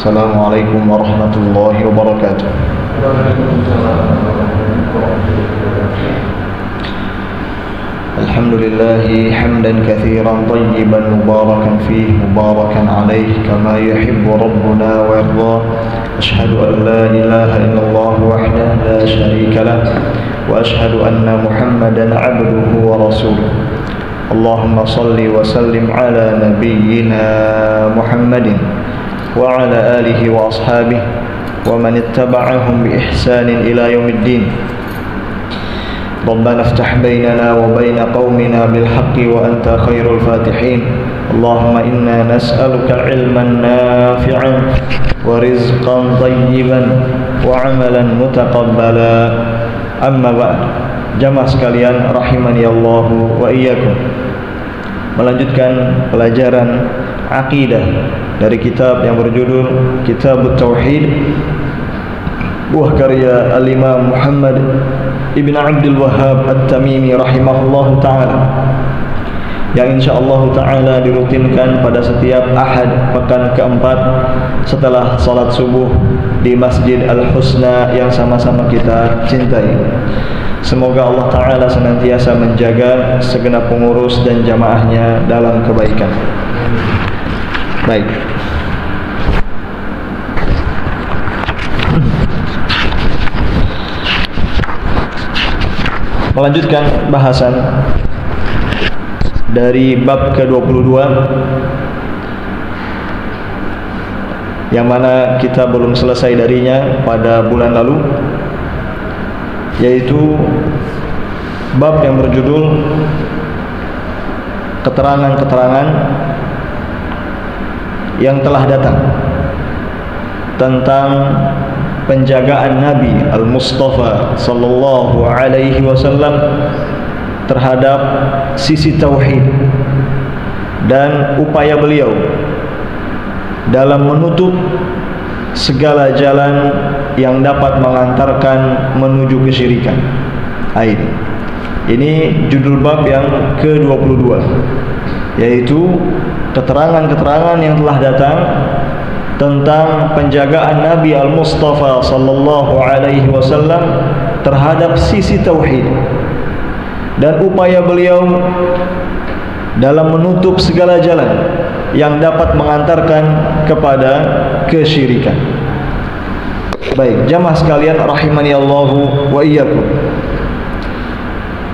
Assalamualaikum warahmatullahi wabarakatuh. Alhamdulillahi hamdan katsiran tayyiban mubarakan fihi mubarakan alaihi kama yuhibbu rabbuna wa yarda. Ashhadu an la ilaha illallah wahdahu la syarika lah wa ashhadu anna Muhammadan abduhu wa rasuluh. Allahumma salli wa sallim ala nabiyyina Muhammadin wa ala alihi wa ashabihi wa man ittaba'ahum bi ihsanin ila yaumiddin. Rabbana iftah bainana wa baina qaumina bil haqqi wa anta khairul fatihin. Allahumma inna nas'aluka ilman nafi'an wa rizqan tayyiban wa amalan mutaqabbala. Amma ba'd. Jamaah sekalian rahimani Allah wa iyyakum. Melanjutkan pelajaran akidah dari kitab yang berjudul Kitabut Tauhid, buah karya Al-Imam Muhammad Ibn Abdul Wahhab At-Tamimi rahimahullahu ta'ala, yang insyaallah ta'ala dirutinkan pada setiap Ahad pekan keempat setelah salat subuh di Masjid Al-Husna yang sama-sama kita cintai. Semoga Allah Ta'ala senantiasa menjaga segenap pengurus dan jamaahnya dalam kebaikan. Baik, melanjutkan bahasan dari bab ke-22 yang mana kita belum selesai darinya pada bulan lalu, yaitu bab yang berjudul keterangan-keterangan yang telah datang tentang penjagaan Nabi Al-Mustafa sallallahu alaihi wasallam terhadap sisi tauhid dan upaya beliau dalam menutup segala jalan yang dapat mengantarkan menuju kesyirikan. Ini judul bab yang ke-22, yaitu keterangan-keterangan yang telah datang tentang penjagaan Nabi Al-Mustafa sallallahu alaihi wasallam terhadap sisi tauhid dan upaya beliau dalam menutup segala jalan yang dapat mengantarkan kepada kesyirikan. Baik, jamaah sekalian rahimani Allahu wa iyyakum.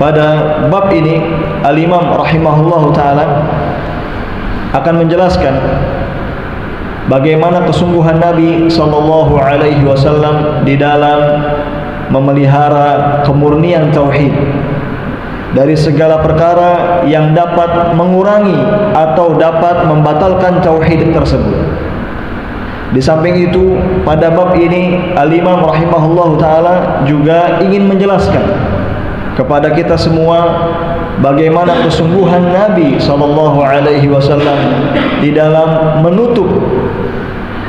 Pada bab ini Al-Imam rahimahullahu ta'ala akan menjelaskan bagaimana kesungguhan Nabi sallallahu alaihi wasallam di dalam memelihara kemurnian tauhid dari segala perkara yang dapat mengurangi atau dapat membatalkan tauhid tersebut. Di samping itu, pada bab ini Al-Imam rahimahullahu ta'ala juga ingin menjelaskan kepada kita semua bagaimana kesungguhan Nabi sallallahu alaihi wasallam di dalam menutup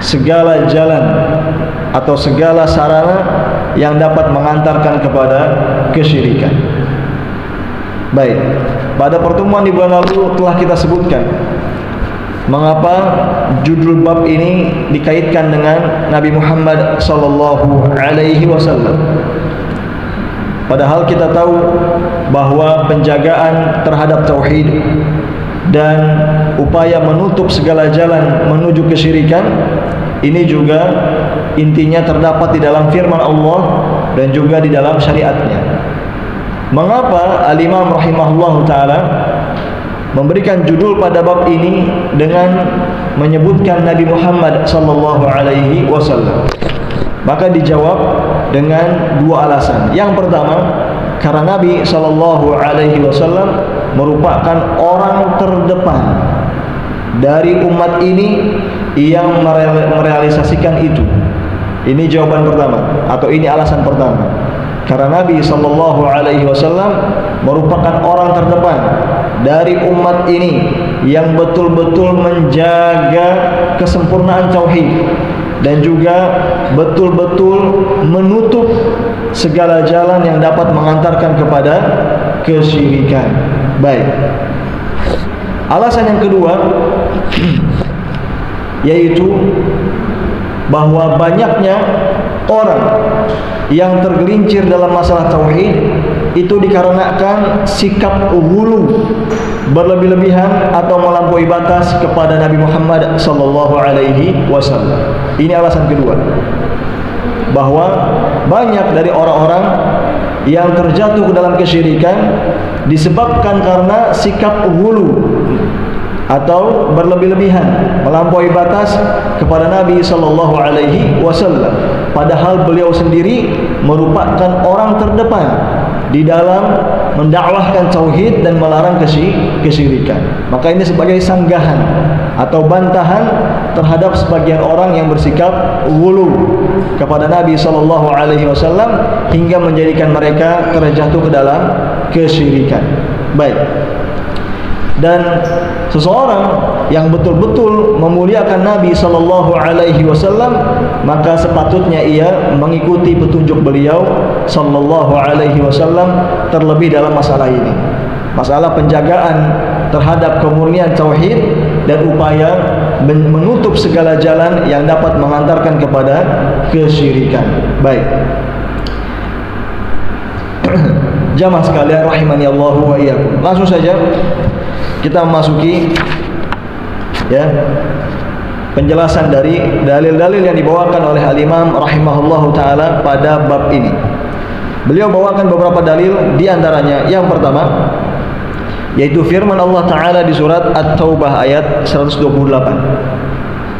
segala jalan atau segala sarana yang dapat mengantarkan kepada kesyirikan. Baik, pada pertemuan di bulan lalu telah kita sebutkan mengapa judul bab ini dikaitkan dengan Nabi Muhammad sallallahu alaihi wasallam. Padahal kita tahu bahwa penjagaan terhadap tauhid dan upaya menutup segala jalan menuju kesyirikan ini juga intinya terdapat di dalam firman Allah dan juga di dalam syariatnya. Mengapa Al-Imam rahimahullahu ta'ala memberikan judul pada bab ini dengan menyebutkan Nabi Muhammad sallallahu alaihi wasallam? Maka dijawab dengan dua alasan. Yang pertama, karena Nabi sallallahu alaihi wasallam merupakan orang terdepan dari umat ini yang merealisasikan itu. Ini jawaban pertama, atau ini alasan pertama. Karena Nabi sallallahu alaihi wasallam merupakan orang terdepan dari umat ini yang betul-betul menjaga kesempurnaan tauhid dan juga betul-betul menutup segala jalan yang dapat mengantarkan kepada kesyirikan. Baik. Alasan yang kedua yaitu bahwa banyaknya orang yang tergelincir dalam masalah tauhid itu dikarenakan sikap ghulu, berlebih-lebihan atau melampaui batas kepada Nabi Muhammad sallallahu alaihi wasallam. Ini alasan kedua, bahwa banyak dari orang-orang yang terjatuh ke dalam kesyirikan disebabkan karena sikap ghulu atau berlebih-lebihan, melampaui batas kepada Nabi sallallahu alaihi wasallam, padahal beliau sendiri merupakan orang terdepan di dalam mendakwahkan tauhid dan melarang kesyirikan. Maka ini sebagai sanggahan atau bantahan terhadap sebagian orang yang bersikap ghulu kepada Nabi sallallahu alaihi wasallam hingga menjadikan mereka terjatuh ke dalam kesyirikan. Baik. Dan seseorang yang betul-betul memuliakan Nabi sallallahu alaihi wasallam, maka sepatutnya ia mengikuti petunjuk beliau sallallahu alaihi wasallam, terlebih dalam masalah ini, masalah penjagaan terhadap kemurnian tauhid dan upaya menutup segala jalan yang dapat mengantarkan kepada kesyirikan. Baik. Jamaah sekalian rahimani Allah wa iyyakum. Langsung saja kita memasuki penjelasan dari dalil-dalil yang dibawakan oleh Al-Imam rahimahullahu taala pada bab ini. Beliau bawakan beberapa dalil, di antaranya yang pertama yaitu firman Allah taala di surat At-Taubah ayat 128.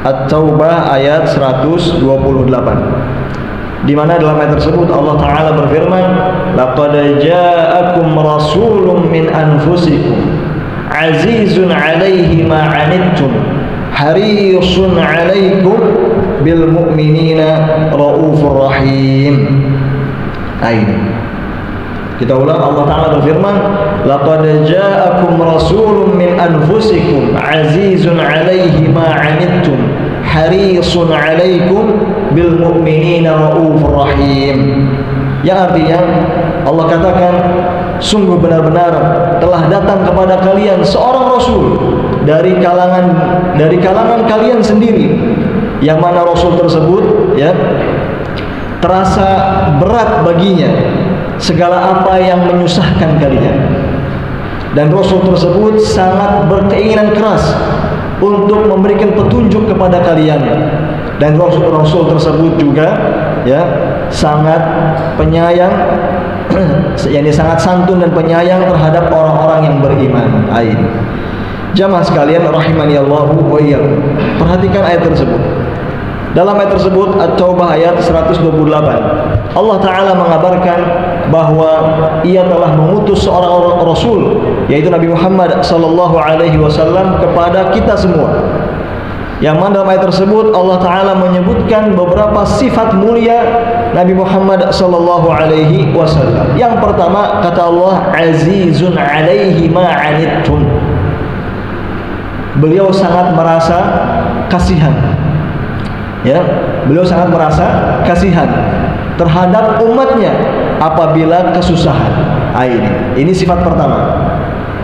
At-Taubah ayat 128, di mana dalam ayat tersebut Allah taala berfirman, laqad ja'akum rasulun min anfusikum azizun 'alaihi ma 'anittum harisun 'alaikum bil mu'minina raufur rahim. Ini kita ulang, Allah taala berfirman, laqad ja'akum rasulun min anfusikum azizun 'alaihi ma 'anittum harisun 'alaikum bil mu'minina raufur rahim. Yang artinya Allah katakan, sungguh benar-benar telah datang kepada kalian seorang rasul dari kalangan kalian sendiri, yang mana rasul tersebut terasa berat baginya segala apa yang menyusahkan kalian, dan rasul tersebut sangat berkeinginan keras untuk memberikan petunjuk kepada kalian, dan rasul tersebut juga sangat penyayang, sangat santun dan penyayang terhadap orang-orang yang beriman. Ini jamaah sekalian rahimani Allah wa iyyakum, perhatikan ayat tersebut. Dalam ayat tersebut At-Taubah ayat 128, Allah taala mengabarkan bahwa ia telah mengutus seorang rasul, yaitu Nabi Muhammad sallallahu alaihi wasallam, kepada kita semua. Yang mana dalam ayat tersebut Allah taala menyebutkan beberapa sifat mulia Nabi Muhammad sallallahu alaihi wasallam. Yang pertama kata Allah, azizun 'alaihi ma 'anittum. Beliau sangat merasa kasihan. Beliau sangat merasa kasihan terhadap umatnya apabila kesusahan. Ini sifat pertama.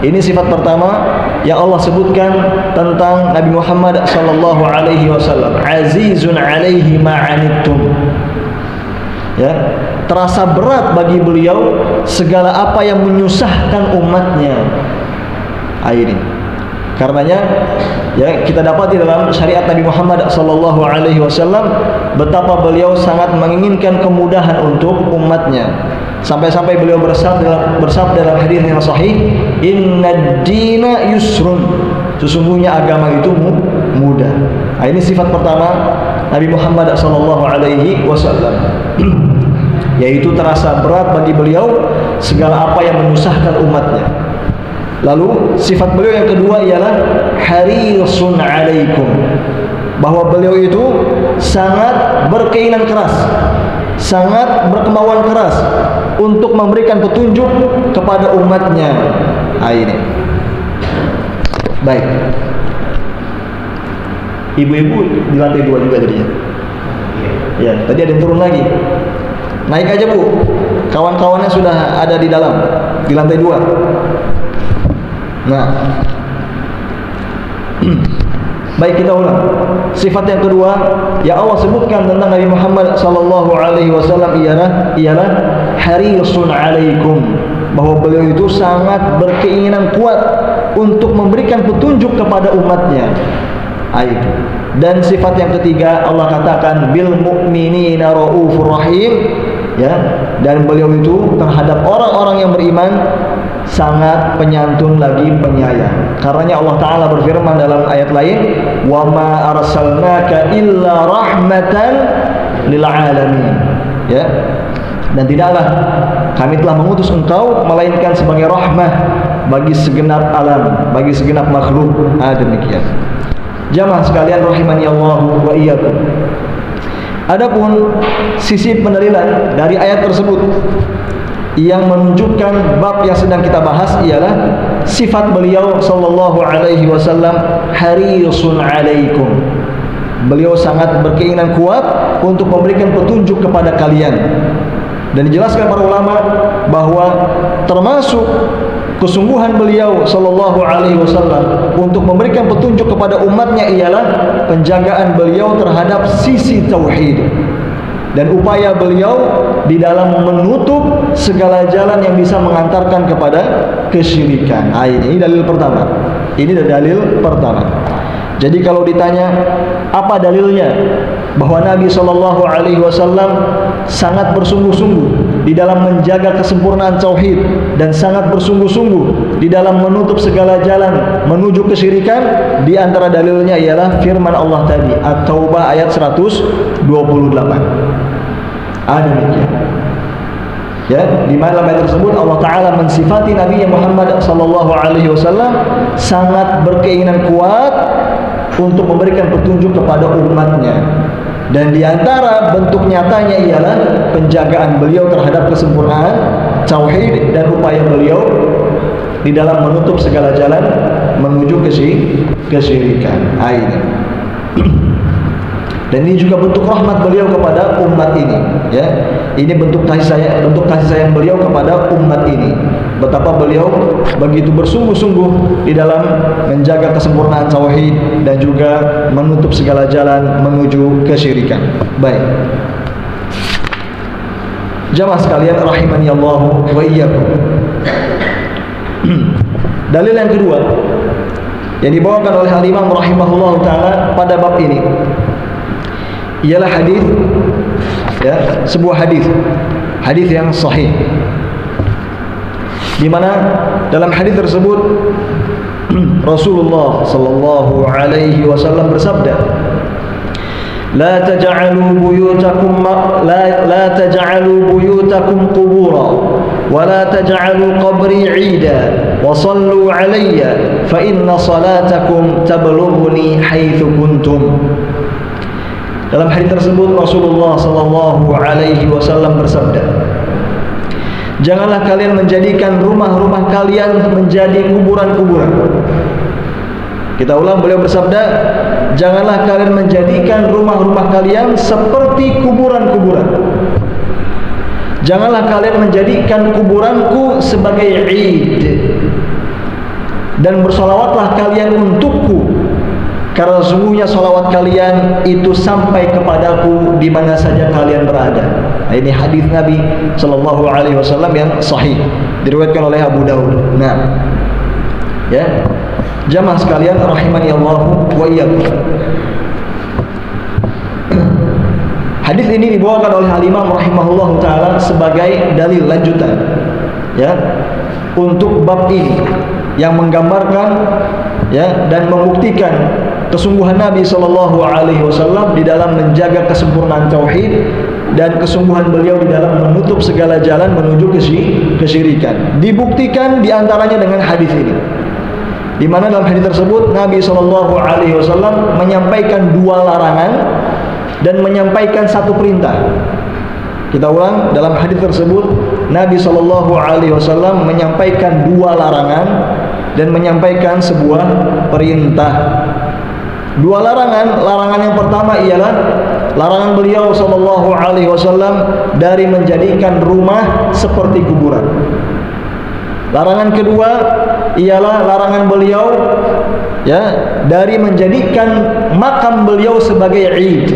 Ini sifat pertama yang Allah sebutkan tentang Nabi Muhammad sallallahu alaihi wasallam, azizun 'alaihi ma 'anittum. Terasa berat bagi beliau segala apa yang menyusahkan umatnya. Ini karenanya kita dapati dalam syariat Nabi Muhammad sallallahu alaihi wasallam betapa beliau sangat menginginkan kemudahan untuk umatnya, sampai-sampai beliau bersabda dalam hadis yang sahih, innad dina yusrun, sesungguhnya agama itu mudah. Ini sifat pertama Nabi Muhammad sallallahu alaihi wasallam, yaitu terasa berat bagi beliau segala apa yang menyusahkan umatnya. Lalu sifat beliau yang kedua ialah harisun 'alaikum, bahwa beliau itu sangat berkeinginan keras, sangat berkemauan keras untuk memberikan petunjuk kepada umatnya. Ini baik. Ibu-ibu di lantai 2 juga tadinya. Tadi ada yang turun lagi. Naik aja Bu, kawan-kawannya sudah ada di dalam, di lantai 2. Nah, Baik, kita ulang. Sifat yang kedua yang Allah sebutkan tentang Nabi Muhammad sallallahu alaihi wasallam ialah harisun alaikum, bahwa beliau itu sangat berkeinginan kuat untuk memberikan petunjuk kepada umatnya. Itu. Dan sifat yang ketiga Allah katakan bil mu'minina raufur rahim, ya, dan beliau itu terhadap orang-orang yang beriman sangat penyantun lagi penyayang. Karenanya Allah Ta'ala berfirman dalam ayat lain, wa ma arsalnaka illa rahmatan lil alamin, ya, dan tidaklah kami telah mengutus engkau melainkan sebagai rahmah bagi segenap alam, bagi segenap makhluk. Demikian. Jamaah sekalian rahimani Allah wa iyyakum. Adapun sisi pendalilan dari ayat tersebut yang menunjukkan bab yang sedang kita bahas ialah sifat beliau sallallahu alaihi wasallam harisun alaikum. Beliau sangat berkeinginan kuat untuk memberikan petunjuk kepada kalian. Dan dijelaskan para ulama bahwa termasuk kesungguhan beliau sallallahu alaihi wasallam untuk memberikan petunjuk kepada umatnya ialah penjagaan beliau terhadap sisi tauhid dan upaya beliau di dalam menutup segala jalan yang bisa mengantarkan kepada kesyirikan. Ini dalil pertama. Ini dalil pertama. Jadi kalau ditanya apa dalilnya bahwa Nabi sallallahu alaihi wasallam sangat bersungguh-sungguh di dalam menjaga kesempurnaan tauhid dan sangat bersungguh-sungguh di dalam menutup segala jalan menuju kesyirikan, di antara dalilnya ialah firman Allah tadi, At-Taubah ayat 128. Demikian. Ya, di mana dalam ayat tersebut Allah Ta'ala mensifati Nabi Muhammad sallallahu alaihi wasallam sangat berkeinginan kuat untuk memberikan petunjuk kepada umatnya. Dan di antara bentuk nyatanya ialah penjagaan beliau terhadap kesempurnaan tauhid dan upaya beliau di dalam menutup segala jalan menuju kesyirikan. Ini. Dan ini juga bentuk rahmat beliau kepada umat ini, ya. Ini bentuk kasih sayang beliau kepada umat ini. Betapa beliau begitu bersungguh-sungguh di dalam menjaga kesempurnaan tauhid dan juga menutup segala jalan menuju kesyirikan. Baik. Jamaah sekalian rahimani Allah wa iyyakum. Dalil yang kedua yang dibawakan oleh Al-Imam rahimahullah taala pada bab ini ialah hadis, ya, sebuah hadis yang sahih, di mana dalam hadis tersebut Rasulullah sallallahu alaihi wasallam bersabda, la taj'alu buyutakum qubura wa la taj'alu qabri 'ida wa sallu 'alayya fa inna salatakum tablughuni haitsu kuntum. Dalam hadis tersebut Rasulullah sallallahu alaihi wasallam bersabda, janganlah kalian menjadikan rumah-rumah kalian menjadi kuburan-kuburan. Kita ulang, beliau bersabda, janganlah kalian menjadikan rumah-rumah kalian seperti kuburan-kuburan. Janganlah kalian menjadikan kuburanku sebagai id, dan bersolawatlah kalian untukku, karena sesungguhnya salawat kalian itu sampai kepadaku di mana saja kalian berada. Ini hadis Nabi sallallahu alaihi wasallam yang sahih, diriwayatkan oleh Abu Daud. Nah, ya, jamaah sekalian rahimani Allah wa iyyakum. Hadis ini dibawakan oleh Al-Imam rahimahullah taala sebagai dalil lanjutan, ya, untuk bab ini yang menggambarkan, ya, dan membuktikan kesungguhan Nabi sallallahu alaihi wasallam di dalam menjaga kesempurnaan tauhid dan kesungguhan beliau di dalam menutup segala jalan menuju kesyirikan. Dibuktikan diantaranya dengan hadis ini, di mana dalam hadis tersebut Nabi sallallahu alaihi wasallam menyampaikan dua larangan dan menyampaikan satu perintah. Kita ulang, dalam hadis tersebut Nabi sallallahu alaihi wasallam menyampaikan dua larangan dan menyampaikan sebuah perintah. Dua larangan. Larangan yang pertama ialah larangan beliau sallallahu alaihi wasallam dari menjadikan rumah seperti kuburan. Larangan kedua ialah larangan beliau ya dari menjadikan makam beliau sebagai id.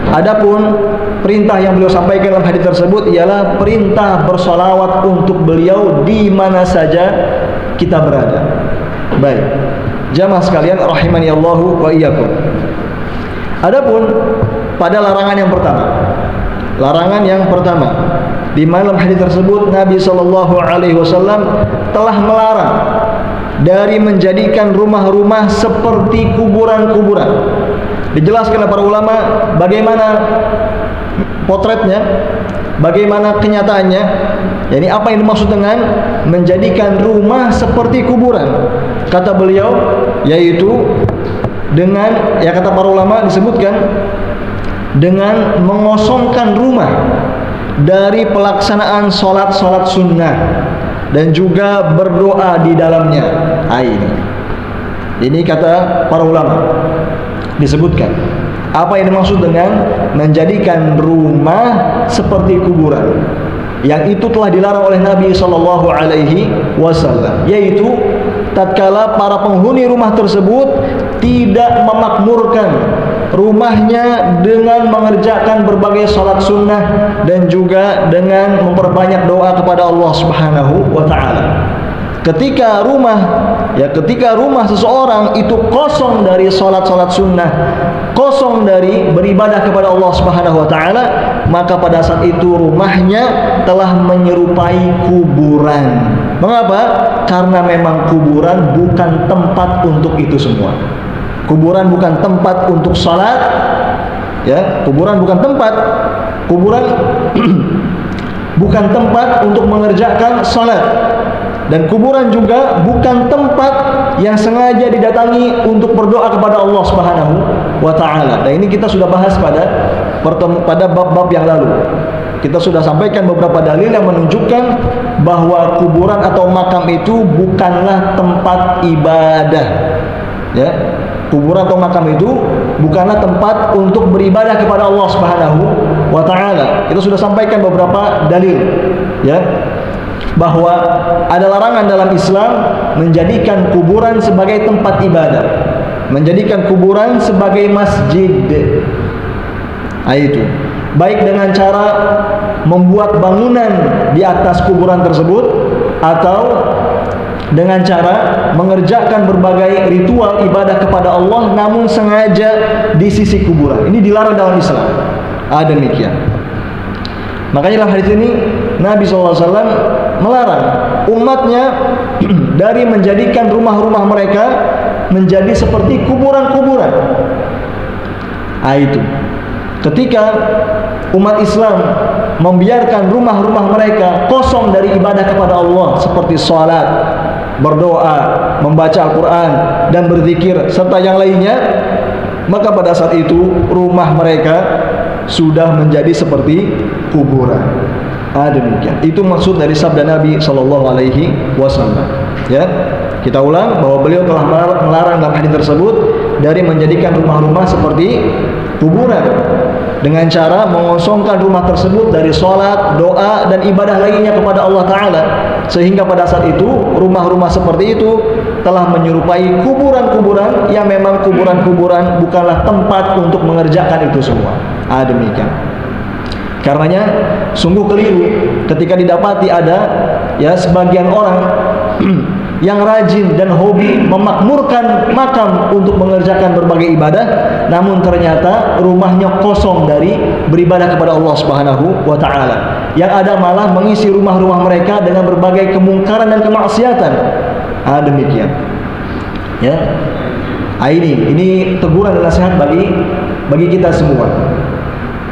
Adapun perintah yang beliau sampaikan dalam hadis tersebut ialah perintah bersolawat untuk beliau di mana saja kita berada. Baik, jamaah sekalian rahimani Allahu wa iyyakum. Adapun pada larangan yang pertama, di mana dalam hadis tersebut Nabi sallallahu alaihi wasallam telah melarang dari menjadikan rumah-rumah seperti kuburan-kuburan. Dijelaskan oleh para ulama bagaimana potretnya, bagaimana kenyataannya. Yani apa yang dimaksud dengan menjadikan rumah seperti kuburan? Kata beliau, yaitu dengan, ya kata para ulama disebutkan, dengan mengosongkan rumah dari pelaksanaan sholat-sholat sunnah dan juga berdoa di dalamnya. Ini kata para ulama disebutkan. Apa yang dimaksud dengan menjadikan rumah seperti kuburan? Yang itu telah dilarang oleh Nabi sallallahu alaihi wasallam, yaitu tatkala para penghuni rumah tersebut tidak memakmurkan rumahnya dengan mengerjakan berbagai salat sunnah dan juga dengan memperbanyak doa kepada Allah Subhanahu wa taala. Ketika rumah seseorang itu kosong dari salat-salat sunnah, kosong dari beribadah kepada Allah Subhanahu wa taala, maka pada saat itu rumahnya telah menyerupai kuburan. Mengapa? Karena memang kuburan bukan tempat untuk itu semua. Kuburan bukan tempat untuk salat, ya, kuburan bukan tempat. Kuburan bukan tempat untuk mengerjakan salat. Dan kuburan juga bukan tempat yang sengaja didatangi untuk berdoa kepada Allah Subhanahu wa taala. Dan ini kita sudah bahas pada bab-bab yang lalu. Kita sudah sampaikan beberapa dalil yang menunjukkan bahwa kuburan atau makam itu bukanlah tempat ibadah. Ya, kuburan atau makam itu bukanlah tempat untuk beribadah kepada Allah Subhanahu wa taala. Kita sudah sampaikan beberapa dalil, ya, bahwa ada larangan dalam Islam menjadikan kuburan sebagai tempat ibadah, menjadikan kuburan sebagai masjid. Itu baik dengan cara membuat bangunan di atas kuburan tersebut atau dengan cara mengerjakan berbagai ritual ibadah kepada Allah namun sengaja di sisi kuburan. Ini dilarang dalam Islam. Demikian. Makanya dalam hadis ini Nabi SAW melarang umatnya dari menjadikan rumah-rumah mereka menjadi seperti kuburan-kuburan. Itu ketika umat Islam membiarkan rumah-rumah mereka kosong dari ibadah kepada Allah seperti salat, berdoa, membaca Al-Quran dan berzikir serta yang lainnya, maka pada saat itu rumah mereka sudah menjadi seperti kuburan. Demikian. Itu maksud dari sabda Nabi sallallahu alaihi wasallam. Ya, kita ulang bahwa beliau telah melarang dalam hadis tersebut dari menjadikan rumah-rumah seperti kuburan dengan cara mengosongkan rumah tersebut dari salat, doa dan ibadah lainnya kepada Allah taala, sehingga pada saat itu rumah-rumah seperti itu telah menyerupai kuburan-kuburan yang memang kuburan-kuburan bukanlah tempat untuk mengerjakan itu semua. Demikian. Karenanya sungguh keliru ketika didapati ada, ya, sebagian orang yang rajin dan hobi memakmurkan makam untuk mengerjakan berbagai ibadah, namun ternyata rumahnya kosong dari beribadah kepada Allah Subhanahu wa taala. Yang ada malah mengisi rumah-rumah mereka dengan berbagai kemungkaran dan kemaksiatan. Demikian. Ya. Ini teguran dan nasihat bagi kita semua.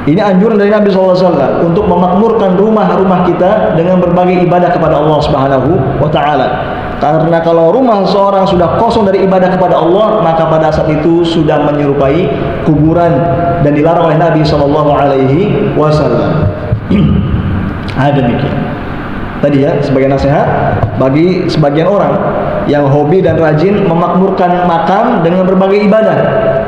Ini anjuran dari Nabi SAW untuk memakmurkan rumah-rumah kita dengan berbagai ibadah kepada Allah Subhanahu wa taala. Karena kalau rumah seorang sudah kosong dari ibadah kepada Allah, maka pada saat itu sudah menyerupai kuburan dan dilarang oleh Nabi SAW. Demikian. Tadi, ya, sebagai nasihat bagi sebagian orang yang hobi dan rajin memakmurkan makam dengan berbagai ibadah,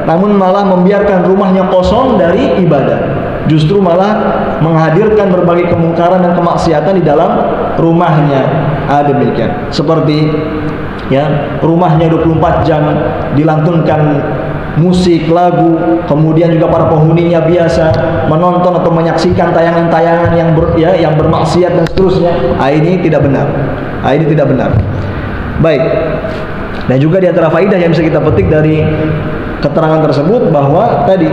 namun malah membiarkan rumahnya kosong dari ibadah. Justru malah menghadirkan berbagai kemungkaran dan kemaksiatan di dalam rumahnya. Demikian. Seperti ya, rumahnya 24 jam dilantunkan musik, lagu, kemudian juga para penghuninya biasa menonton atau menyaksikan tayangan-tayangan yang bermaksiat dan seterusnya. Ini tidak benar. Ini tidak benar. Baik. Dan juga di antara faidah yang bisa kita petik dari keterangan tersebut bahwa tadi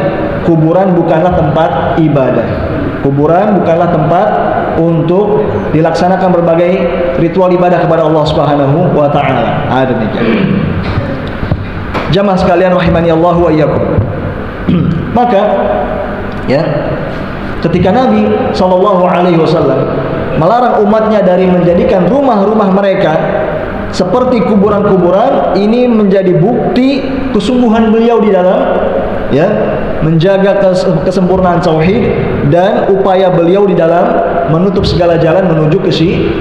kuburan bukanlah tempat ibadah. Kuburan bukanlah tempat untuk dilaksanakan berbagai ritual ibadah kepada Allah Subhanahu wa taala. Demikian. Jamaah sekalian rahimani Allah wa iyyakum. Maka ya, ketika Nabi sallallahu alaihi wasallam melarang umatnya dari menjadikan rumah-rumah mereka seperti kuburan-kuburan, ini menjadi bukti kesungguhan beliau di dalam ya menjaga kesempurnaan tauhid dan upaya beliau di dalam menutup segala jalan menuju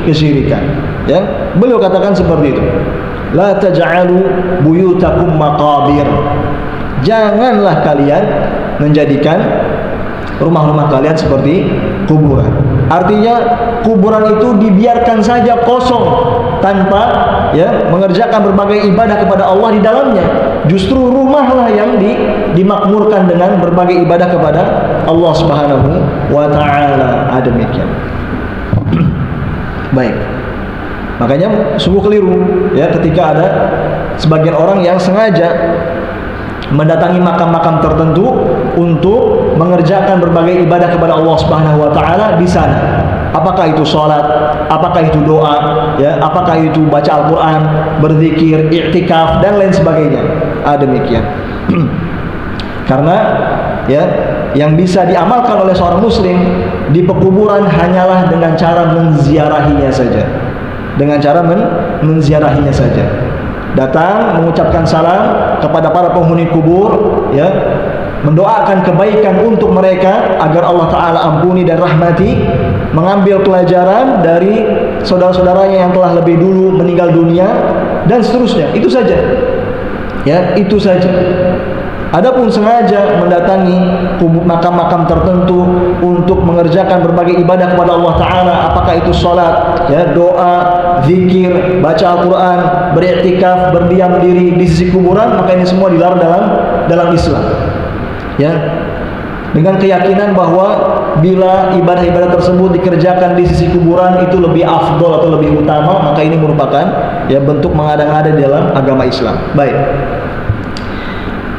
kesyirikan. Ya, beliau katakan seperti itu. La taj'alu buyutakum maqabir. Janganlah kalian menjadikan rumah-rumah kalian seperti kuburan. Artinya kuburan itu dibiarkan saja kosong tanpa ya mengerjakan berbagai ibadah kepada Allah di dalamnya. Justru rumahlah yang dimakmurkan dengan berbagai ibadah kepada Allah Subhanahu wa taala. Demikian. Baik. Makanya sungguh keliru ya ketika ada sebagian orang yang sengaja mendatangi makam-makam tertentu untuk mengerjakan berbagai ibadah kepada Allah Subhanahu wa taala di sana. Apakah itu salat, apakah itu doa, ya, apakah itu baca Al-Qur'an, berzikir, i'tikaf dan lain sebagainya. Demikian. Karena ya yang bisa diamalkan oleh seorang muslim di pekuburan hanyalah dengan cara menziarahinya saja. Dengan cara menziarahinya saja. Datang mengucapkan salam kepada para penghuni kubur, ya, mendoakan kebaikan untuk mereka agar Allah Ta'ala ampuni dan rahmati, mengambil pelajaran dari saudara-saudaranya yang telah lebih dulu meninggal dunia dan seterusnya. Itu saja. Ya, itu saja. Adapun sengaja mendatangi makam-makam tertentu untuk mengerjakan berbagai ibadah kepada Allah Ta'ala, apakah itu sholat, ya, doa, zikir, baca Al-Quran, beriktikaf, berdiam diri di sisi kuburan, maka ini semua dilarang dalam Islam. Ya, dengan keyakinan bahwa bila ibadah-ibadah tersebut dikerjakan di sisi kuburan itu lebih afdol atau lebih utama, maka ini merupakan ya bentuk mengada-ngada di dalam agama Islam. Baik.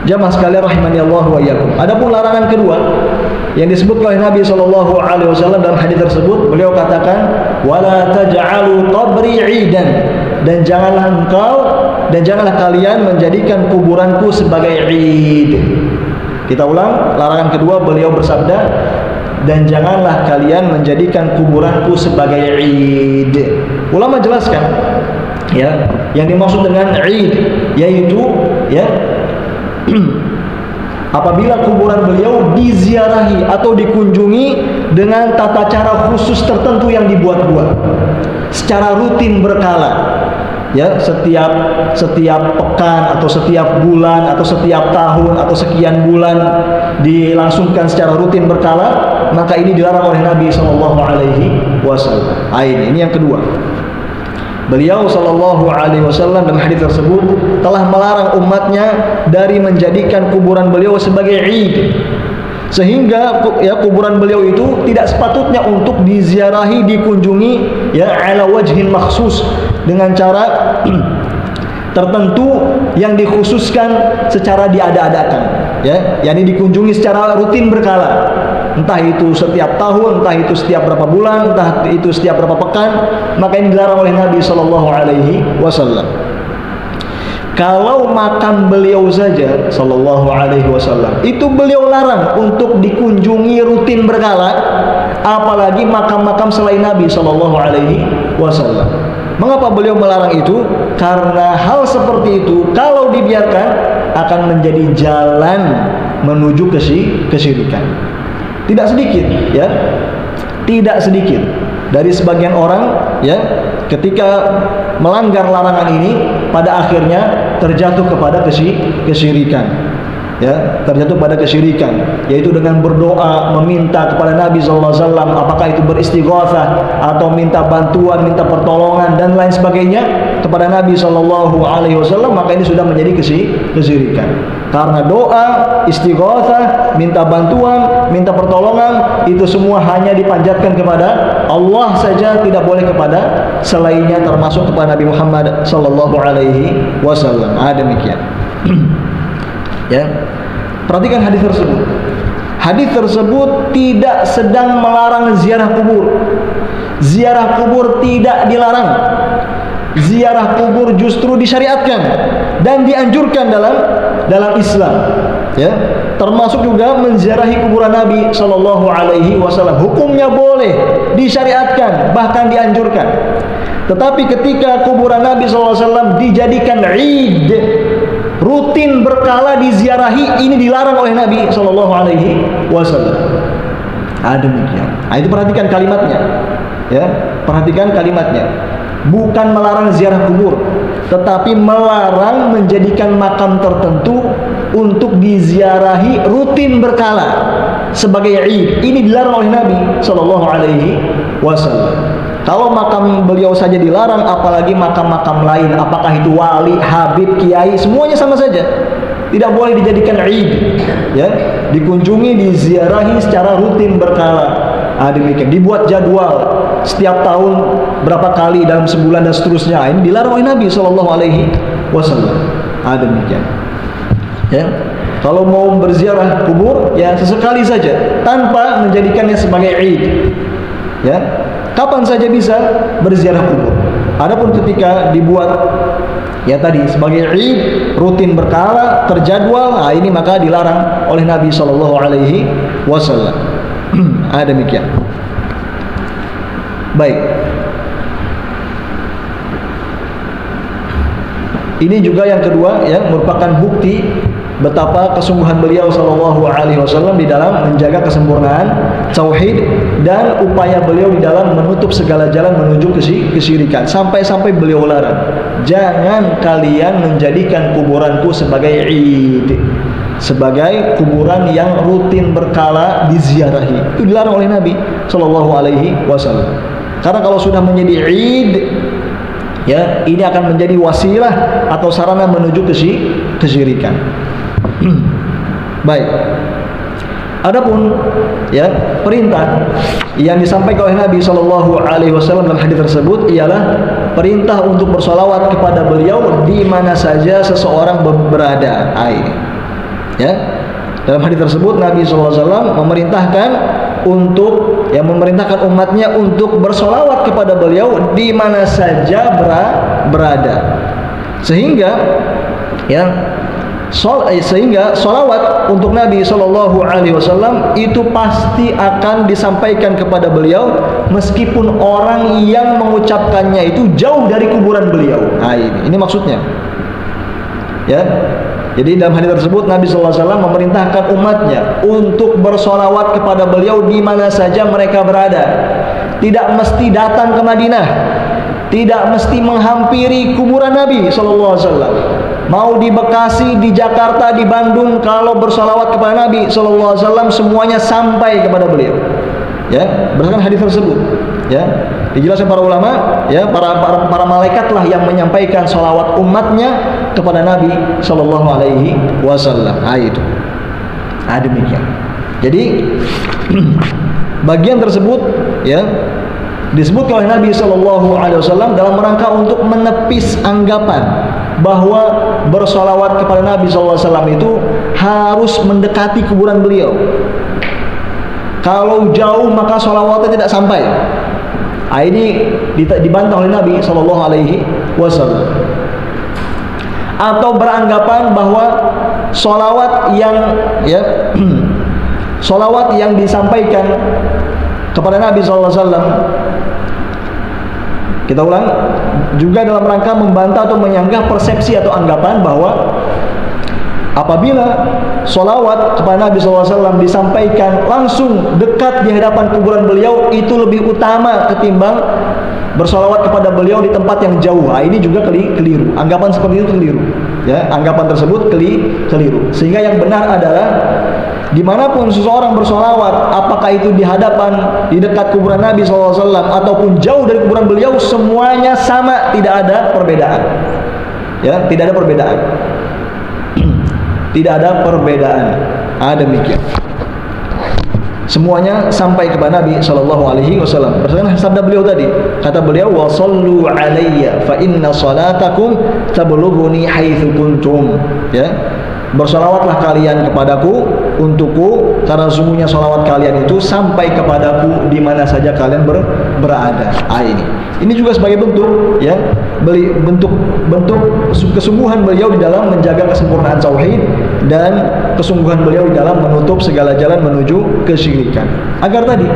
Jamaah sekalian rahimani Allah wa iyyakum. Adapun larangan kedua yang disebut oleh Nabi sallallahu alaihi wasallam dalam hadis tersebut, beliau katakan wala taj'alu qabri 'idan, dan janganlah kalian menjadikan kuburanku sebagai 'id. Kita ulang, larangan kedua beliau bersabda, dan janganlah kalian menjadikan kuburanku sebagai 'id. Ulama jelaskan ya, yang dimaksud dengan 'id yaitu ya apabila kuburan beliau diziarahi atau dikunjungi dengan tata cara khusus tertentu yang dibuat-buat secara rutin berkala, ya, setiap pekan atau setiap bulan atau setiap tahun atau sekian bulan dilangsungkan secara rutin berkala, maka ini dilarang oleh Nabi sallallahu alaihi wasallam. Ini yang kedua. Beliau sallallahu alaihi wasallam dalam hadis tersebut telah melarang umatnya dari menjadikan kuburan beliau sebagai 'id, sehingga ya kuburan beliau itu tidak sepatutnya untuk diziarahi, dikunjungi ya ala wajhin makhsus, dengan cara tertentu yang dikhususkan secara diada-adakan, ya, yakni dikunjungi secara rutin berkala, entah itu setiap tahun, entah itu setiap berapa bulan, entah itu setiap berapa pekan, maka ini dilarang oleh Nabi sallallahu alaihi wasallam. Kalau makam beliau saja sallallahu alaihi wasallam itu beliau larang untuk dikunjungi rutin berkala, apalagi makam-makam selain Nabi sallallahu alaihi wasallam. Mengapa beliau melarang itu? Karena hal seperti itu kalau dibiarkan akan menjadi jalan menuju kesyirikan. Tidak sedikit, ya, tidak sedikit dari sebagian orang, ya, ketika melanggar larangan ini pada akhirnya terjatuh kepada kesyirikan. ya, terjatuh pada kesyirikan, yaitu dengan berdoa meminta kepada Nabi sallallahu alaihi wasallam, apakah itu beristighatsah atau minta bantuan, minta pertolongan dan lain sebagainya kepada Nabi sallallahu alaihi wasallam, maka ini sudah menjadi kesyirikan. Karena doa, istighatsah, minta bantuan, minta pertolongan itu semua hanya dipanjatkan kepada Allah saja, tidak boleh kepada selainnya, termasuk kepada Nabi Muhammad sallallahu alaihi wasallam. Demikian. Ya, perhatikan hadis tersebut. Hadis tersebut tidak sedang melarang ziarah kubur. Ziarah kubur tidak dilarang. Ziarah kubur justru disyariatkan dan dianjurkan dalam Islam. Ya, termasuk juga menziarahi kuburan Nabi sallallahu alaihi wasallam. Hukumnya boleh, disyariatkan, bahkan dianjurkan. Tetapi ketika kuburan Nabi sallallahu alaihi wasallam dijadikan Id, rutin berkala diziarahi, ini dilarang oleh Nabi sallallahu alaihi wasallam. Demikian. Itu perhatikan kalimatnya. Ya, perhatikan kalimatnya. Bukan melarang ziarah kubur, tetapi melarang menjadikan makam tertentu untuk diziarahi rutin berkala sebagai Id. Ini dilarang oleh Nabi sallallahu alaihi wasallam. Kalau makam beliau saja dilarang, apalagi makam-makam lain, apakah itu wali, habib, kiai, semuanya sama saja. Tidak boleh dijadikan Id, ya, dikunjungi, diziarahi secara rutin berkala. Demikian. Dibuat jadwal setiap tahun berapa kali dalam sebulan dan seterusnya. Ini dilarang oleh Nabi sallallahu alaihi wasallam. Demikian. Ya. Kalau mau berziarah kubur, ya sesekali saja, tanpa menjadikannya sebagai Id. Ya. Kapan saja bisa berziarah kubur. Adapun ketika dibuat ya tadi sebagai Id, rutin berkala, terjadwal, ini maka dilarang oleh Nabi sallallahu alaihi wasallam. Demikian. Baik. Ini juga yang kedua, ya, merupakan bukti betapa kesungguhan beliau sallallahu alaihi wasallam di dalam menjaga kesempurnaan tauhid dan upaya beliau di dalam menutup segala jalan menuju kesyirikan. Sampai-sampai beliau larang, jangan kalian menjadikan kuburanku sebagai Id, sebagai kuburan yang rutin berkala diziarahi. Itu dilarang oleh Nabi sallallahu alaihi wasallam. Karena kalau sudah menjadi Id, ya, ini akan menjadi wasilah atau sarana menuju kesyirikan. Baik. Adapun ya perintah yang disampaikan oleh Nabi sallallahu alaihi wasallam dalam hadis tersebut ialah perintah untuk bersolawat kepada beliau di mana saja seseorang berada. Ya, dalam hadis tersebut Nabi SAW memerintahkan untuk memerintahkan umatnya untuk bersolawat kepada beliau di mana saja berada, sehingga solawat untuk Nabi Shallallahu Alaihi Wasallam itu pasti akan disampaikan kepada beliau meskipun orang yang mengucapkannya itu jauh dari kuburan beliau. Ini maksudnya. Ya, jadi dalam hadis tersebut Nabi Sallallahu Alaihi Wasallam memerintahkan umatnya untuk bersolawat kepada beliau di mana saja mereka berada. Tidak mesti datang ke Madinah, tidak mesti menghampiri kuburan Nabi Sallallahu Alaihi Wasallam. Mau di Bekasi, di Jakarta, di Bandung, kalau bersolawat kepada Nabi Sallallahu Alaihi Wasallam semuanya sampai kepada beliau. Ya, berdasarkan hadis tersebut. Ya, dijelaskan para ulama, ya, para malaikatlah yang menyampaikan salawat umatnya kepada Nabi Sallallahu Alaihi Wasallam. Itu. Demikian. Jadi bagian tersebut, ya, disebut oleh Nabi Sallallahu Alaihi Wasallam dalam rangka untuk menepis anggapan bahwa bersolawat kepada Nabi Sallallahu Alaihi Wasallam itu harus mendekati kuburan beliau. Kalau jauh maka solawatnya tidak sampai. Ini dibantah oleh Nabi Sallallahu Alaihi Wasallam. Atau beranggapan bahwa solawat yang disampaikan kepada Nabi Sallallahu Alaihi Wasallam, kita ulang, juga dalam rangka membantah atau menyanggah persepsi atau anggapan bahwa apabila sholawat kepada Nabi SAW disampaikan langsung dekat di hadapan kuburan beliau itu lebih utama ketimbang bersolawat kepada beliau di tempat yang jauh. Ini juga keliru. Anggapan seperti itu keliru. Ya, anggapan tersebut keliru. Sehingga yang benar adalah dimanapun seseorang bersolawat, apakah itu di hadapan, di dekat kuburan Nabi SAW ataupun jauh dari kuburan beliau, semuanya sama, tidak ada perbedaan. Ya, tidak ada perbedaan. Tidak ada perbedaan. Demikian. Semuanya sampai kepada Nabi SAW. Berdasarkan sabda beliau tadi, kata beliau, wa sallu alayya fa inna salatakum tablughuni haitsu kuntum. Ya, bersolawatlah kalian kepadaku, untukku, karena sesungguhnya solawat kalian itu sampai kepadaku di mana saja kalian berada. Ini juga sebagai bentuk, ya, bentuk kesungguhan beliau di dalam menjaga kesempurnaan tauhid dan kesungguhan beliau di dalam menutup segala jalan menuju kesyirikan. Agar tadi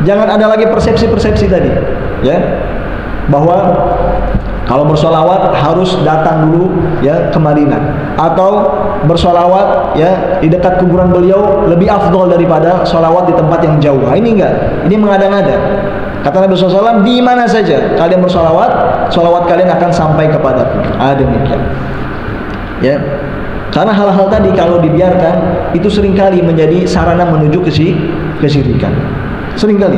jangan ada lagi persepsi-persepsi tadi, ya, bahwa kalau bersolawat harus datang dulu, ya, ke Madinah, atau bersolawat, ya, di dekat kuburan beliau lebih afdol daripada solawat di tempat yang jauh. Ini enggak, ini mengada-ngada. Kata Nabi SAW, di mana saja kalian bersolawat, solawat kalian akan sampai kepadaku. Demikian. Ya, karena hal-hal tadi kalau dibiarkan itu seringkali menjadi sarana menuju kesyirikan. Seringkali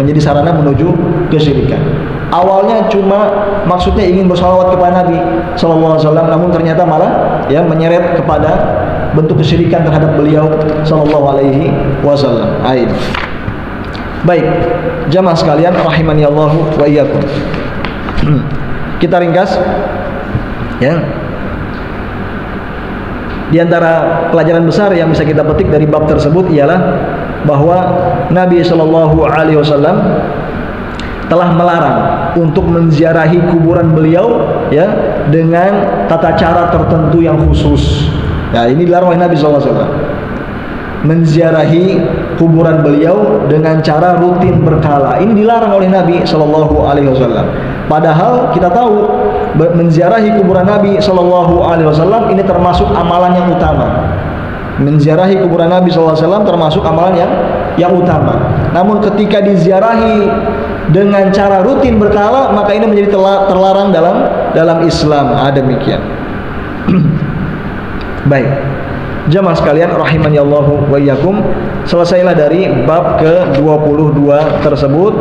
menjadi sarana menuju kesyirikan. Awalnya cuma maksudnya ingin bersalawat kepada Nabi SAW, namun ternyata malah, ya, menyeret kepada bentuk kesyirikan terhadap beliau SAW. Baik, jamaah sekalian rahimani Allah wa iyyakum. Kita ringkas, ya. Di antara pelajaran besar yang bisa kita petik dari bab tersebut ialah bahwa Nabi SAW telah melarang untuk menziarahi kuburan beliau, ya, dengan tata cara tertentu yang khusus. Ya, ini dilarang oleh Nabi SAW. Menziarahi kuburan beliau dengan cara rutin berkala. Ini dilarang oleh Nabi SAW. Padahal kita tahu menziarahi kuburan Nabi SAW ini termasuk amalan yang utama. Menziarahi kuburan Nabi SAW termasuk amalan yang utama. Namun ketika diziarahi dengan cara rutin berkala, maka ini menjadi terlarang dalam Islam. Demikian. Baik, jamaah sekalian rahimani Allahu wa iyyakum, selesailah dari bab ke-22 tersebut,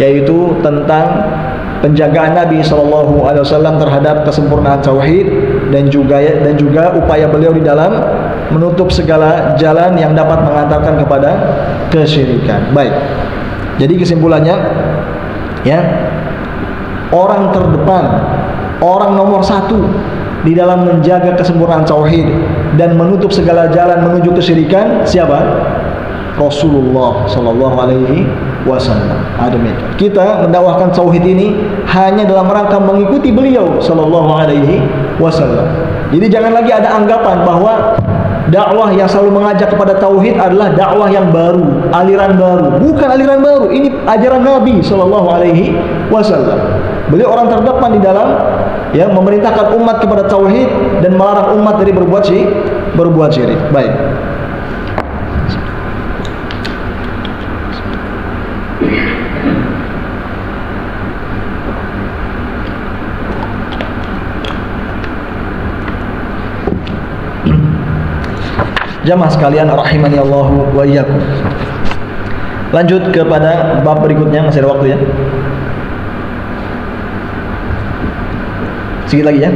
yaitu tentang penjagaan Nabi SAW terhadap kesempurnaan tauhid dan juga upaya beliau di dalam menutup segala jalan yang dapat mengantarkan kepada kesyirikan. Baik. Jadi kesimpulannya, ya, orang terdepan, orang nomor satu di dalam menjaga kesempurnaan tauhid dan menutup segala jalan menuju kesyirikan siapa? Rasulullah Sallallahu Alaihi Wasallam. Demikian. Kita mendakwahkan tauhid ini hanya dalam rangka mengikuti beliau Sallallahu Alaihi Wasallam. Jadi jangan lagi ada anggapan bahwa dakwah yang selalu mengajak kepada tauhid adalah dakwah yang baru, aliran baru. Bukan aliran baru, ini ajaran Nabi Sallallahu Alaihi Wasallam. Beliau orang terdepan di dalam, ya, memerintahkan umat kepada tauhid dan melarang umat dari berbuat syirik. Baik. Jamaah sekalian rahimani Allahu wa iyyakum. Lanjut kepada bab berikutnya, masih ada waktu, ya. Sedikit lagi, ya.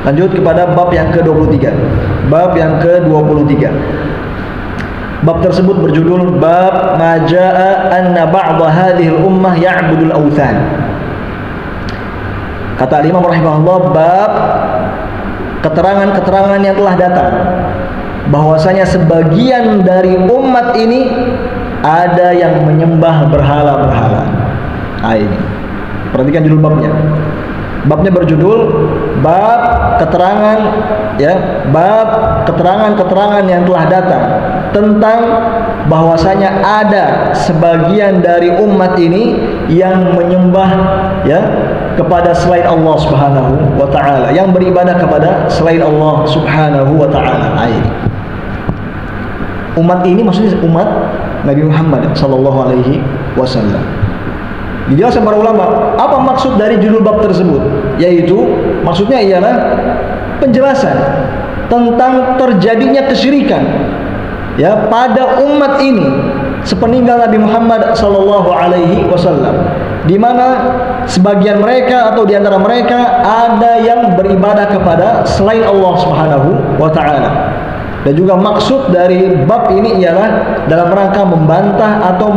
Lanjut kepada bab yang ke-23. Bab yang ke-23. Bab tersebut berjudul Bab ma jaa anna ba'dha hadhihi al-ummah ya'budul awthan. Kata Imam rahimahullah, bab keterangan-keterangan yang telah datang bahwasanya sebagian dari umat ini ada yang menyembah berhala-berhala. Ini perhatikan judul babnya. Babnya berjudul bab keterangan, ya, bab keterangan-keterangan yang telah datang tentang bahwasanya ada sebagian dari umat ini yang menyembah ya kepada selain Allah Subhanahu wa taala, yang beribadah kepada selain Allah Subhanahu wa taala. Umat ini maksudnya umat Nabi Muhammad sallallahu alaihi wasallam. Dijelaskan para ulama apa maksud dari judul bab tersebut, yaitu maksudnya ialah penjelasan tentang terjadinya kesyirikan ya pada umat ini sepeninggal Nabi Muhammad sallallahu alaihi wasallam, di mana sebagian mereka atau di antara mereka ada yang beribadah kepada selain Allah Subhanahu wa taala. Dan juga maksud dari bab ini ialah dalam rangka membantah atau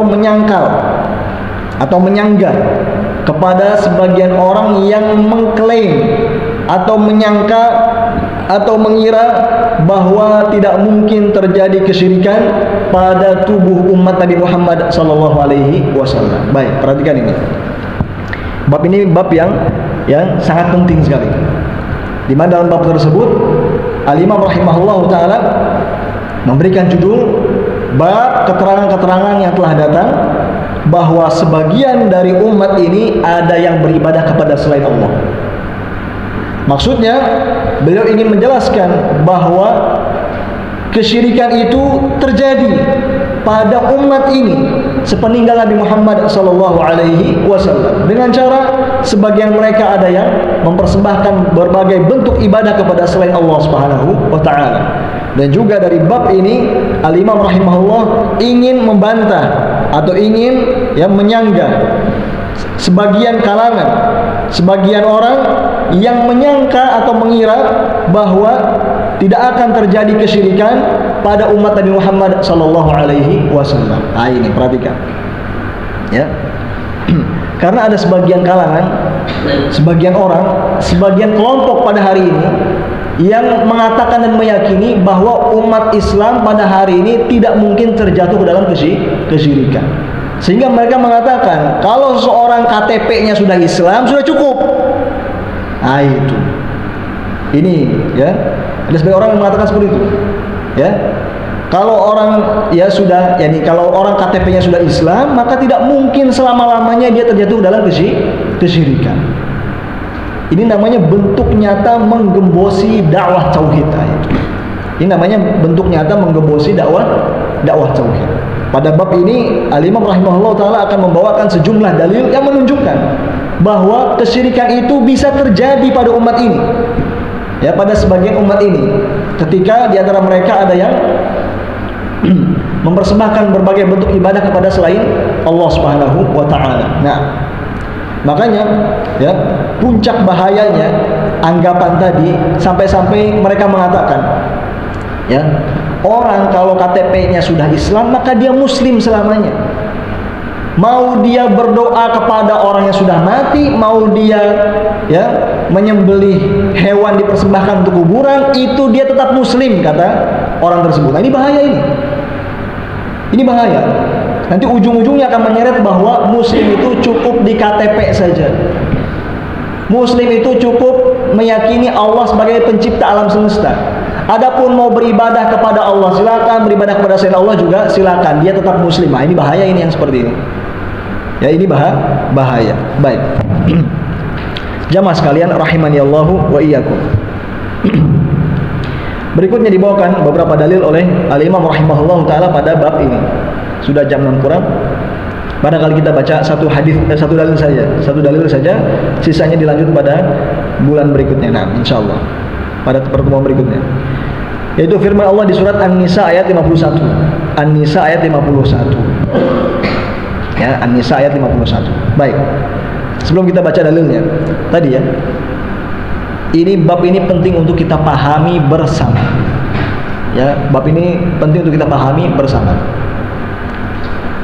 menyangkal atau menyanggah kepada sebagian orang yang mengklaim atau menyangka atau mengira bahwa tidak mungkin terjadi kesyirikan pada tubuh umat Nabi Muhammad sallallahu alaihi wasallam. Baik, perhatikan ini. Bab ini bab yang sangat penting sekali. Di mana dalam bab tersebut Al-Imam rahimahullah taala memberikan judul bab keterangan-keterangan yang telah datang bahwa sebagian dari umat ini ada yang beribadah kepada selain Allah. Maksudnya beliau ingin menjelaskan bahwa kesyirikan itu terjadi pada umat ini sepeninggal Nabi Muhammad sallallahu alaihi wasallam dengan cara sebagian mereka ada yang mempersembahkan berbagai bentuk ibadah kepada selain Allah Subhanahu wa taala. Dan juga dari bab ini Al-Imam rahimahullah ingin membantah atau ingin menyanggah sebagian kalangan, sebagian orang yang menyangka atau mengira bahwa tidak akan terjadi kesyirikan pada umat Nabi Muhammad sallallahu alaihi wasallam. Ini perhatikan. Ya. Karena ada sebagian kalangan, sebagian orang, sebagian kelompok pada hari ini yang mengatakan dan meyakini bahwa umat Islam pada hari ini tidak mungkin terjatuh ke dalam kesyirikan. Sehingga mereka mengatakan kalau seorang KTP-nya sudah Islam sudah cukup. Itu. Ini ya. Ada sebagian orang yang mengatakan seperti itu. Ya. Kalau orang kalau orang KTP-nya sudah Islam, maka tidak mungkin selama-lamanya dia terjatuh dalam kesyirikan. Ini namanya bentuk nyata menggembosi dakwah tauhid. Ini namanya bentuk nyata menggembosi dakwah tauhid. Pada bab ini Al-Imam rahimahullah taala akan membawakan sejumlah dalil yang menunjukkan bahwa kesyirikan itu bisa terjadi pada umat ini. Ya, pada sebagian umat ini. Ketika di antara mereka ada yang mempersembahkan berbagai bentuk ibadah kepada selain Allah Subhanahu wa taala. Nah, makanya ya, puncak bahayanya anggapan tadi sampai-sampai mereka mengatakan ya, orang kalau KTP-nya sudah Islam maka dia muslim selamanya. Mau dia berdoa kepada orang yang sudah mati, mau dia menyembelih hewan dipersembahkan untuk kuburan, itu dia tetap muslim, kata orang tersebut. Nah, ini bahaya ini. Ini bahaya. Nanti ujung-ujungnya akan menyeret bahwa muslim itu cukup di KTP saja. Muslim itu cukup meyakini Allah sebagai pencipta alam semesta. Adapun mau beribadah kepada Allah silakan, beribadah kepada selain Allah juga silakan. Dia tetap muslim. Nah, ini bahaya ini yang seperti ini. Ya, ini bahaya. Baik. Jamaah sekalian rahimani Allahu wa iyyakum. Berikutnya dibawakan beberapa dalil oleh Al-Imam rahimahullah taala pada bab ini. Sudah jam 6 kurang. Barangkali kita baca satu dalil saja, sisanya dilanjut pada bulan berikutnya. Nah, insyaallah pada pertemuan berikutnya. Yaitu firman Allah di surat An-Nisa ayat 51. An-Nisa ayat 51. Ya, An-Nisa ayat 51. Baik. Sebelum kita baca dalilnya, tadi ya. Ini bab ini penting untuk kita pahami bersama. Ya, bab ini penting untuk kita pahami bersama.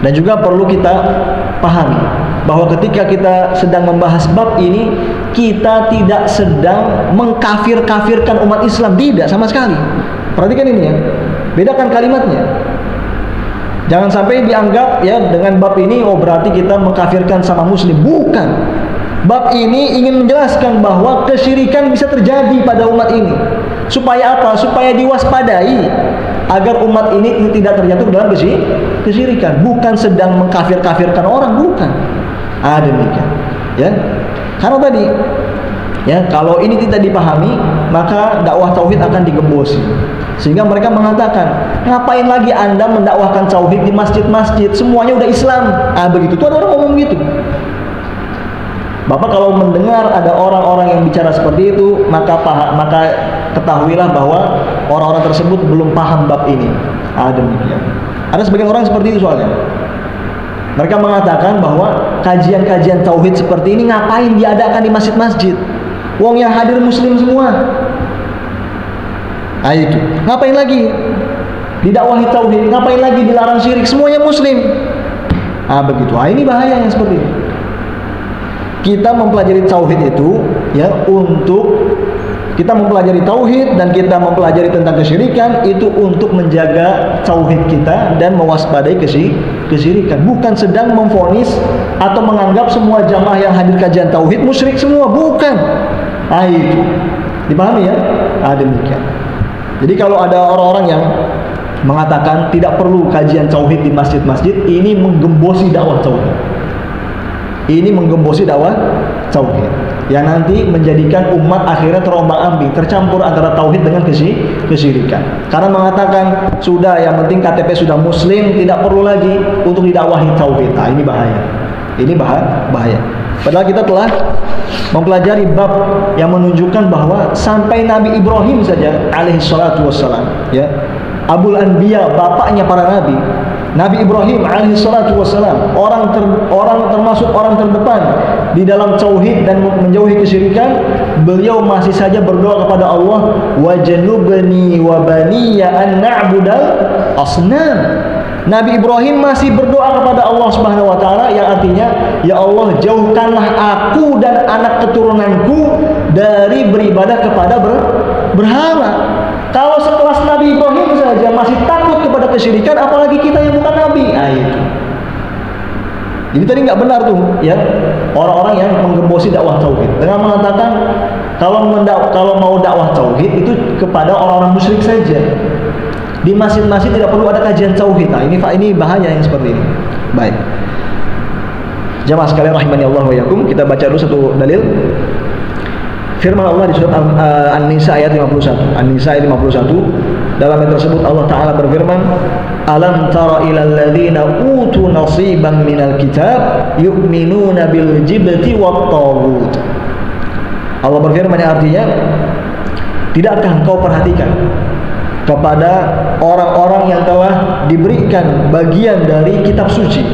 Dan juga perlu kita pahami bahwa ketika kita sedang membahas bab ini, kita tidak sedang mengkafir-kafirkan umat Islam, tidak sama sekali. Perhatikan ini ya. Bedakan kalimatnya. Jangan sampai dianggap ya dengan bab ini berarti kita mengkafirkan sama muslim. Bukan. Bab ini ingin menjelaskan bahwa kesyirikan bisa terjadi pada umat ini. Supaya apa? Supaya diwaspadai. agar umat ini tidak terjatuh dalam kesyirikan, bukan sedang mengkafir-kafirkan orang, bukan. Demikian. Ya. Karena tadi ya, kalau ini tidak dipahami, maka dakwah tauhid akan digembosi. Sehingga mereka mengatakan, ngapain lagi Anda mendakwahkan tauhid di masjid-masjid? Semuanya udah Islam. Begitu. Tuh ada orang ngomong gitu. Bapak kalau mendengar ada orang-orang yang bicara seperti itu, maka ketahuilah bahwa orang-orang tersebut belum paham bab ini. Demikian. Ada sebagian orang seperti itu soalnya. Mereka mengatakan bahwa kajian-kajian tauhid seperti ini ngapain diadakan di masjid-masjid? Wong yang hadir muslim semua. Itu. Ngapain lagi didakwahi tauhid? Ngapain lagi dilarang syirik? Semuanya muslim. Begitu. Ini bahaya yang seperti ini. Kita mempelajari tauhid itu ya, untuk kita mempelajari tauhid dan kita mempelajari tentang kesyirikan itu untuk menjaga tauhid kita dan mewaspadai kesyirikan, bukan sedang memvonis atau menganggap semua jamaah yang hadir kajian tauhid musyrik semua, bukan. Itu dipahami ya. Demikian. Jadi kalau ada orang-orang yang mengatakan tidak perlu kajian tauhid di masjid-masjid, ini menggembosi dakwah tauhid. Ini menggembosi dakwah tauhid yang nanti menjadikan umat akhirnya terombang-ambing, tercampur antara tauhid dengan kesyirikan. Karena mengatakan sudah, yang penting KTP sudah muslim, tidak perlu lagi untuk didakwahi tauhid. Ini bahaya. Ini bahaya. Padahal kita telah mempelajari bab yang menunjukkan bahwa sampai Nabi Ibrahim saja alaihi salatu wassalam, ya, Abul Anbiya, bapaknya para nabi, Nabi Ibrahim alaihi salatu wassalam, termasuk orang terdepan di dalam tauhid dan menjauhi kesyirikan, beliau masih saja berdoa kepada Allah, wajnubni wa baniya an na'budal asnam. Nabi Ibrahim masih berdoa kepada Allah Subhanahu wa taala, yang artinya, ya Allah, jauhkanlah aku dan anak keturunanku dari beribadah kepada berhala. Kalau sekelas Nabi Ibrahim saja masih takut kepada kesyirikan, apalagi kita yang bukan nabi. Itu. Jadi tadi nggak benar tuh, ya, orang-orang yang menggembosi dakwah tauhid dengan mengatakan kalau mau dakwah tauhid itu kepada orang-orang musyrik saja. Di masjid-masjid tidak perlu ada kajian tauhid. Ini bahaya yang seperti ini. Baik. Jamaah sekalian rahimani Allah wa yakum, kita baca dulu satu dalil. Firman Allah di surat An-Nisa ayat 51. An-Nisa ayat 51. Dalam ayat tersebut Allah Ta'ala berfirman, alam tara ilal ladzina utu nasiban minal kitab yu'minuna bil jibti wat taghut. Allah berfirman yang artinya, tidakkah engkau perhatikan kepada orang-orang yang telah diberikan bagian dari kitab suci,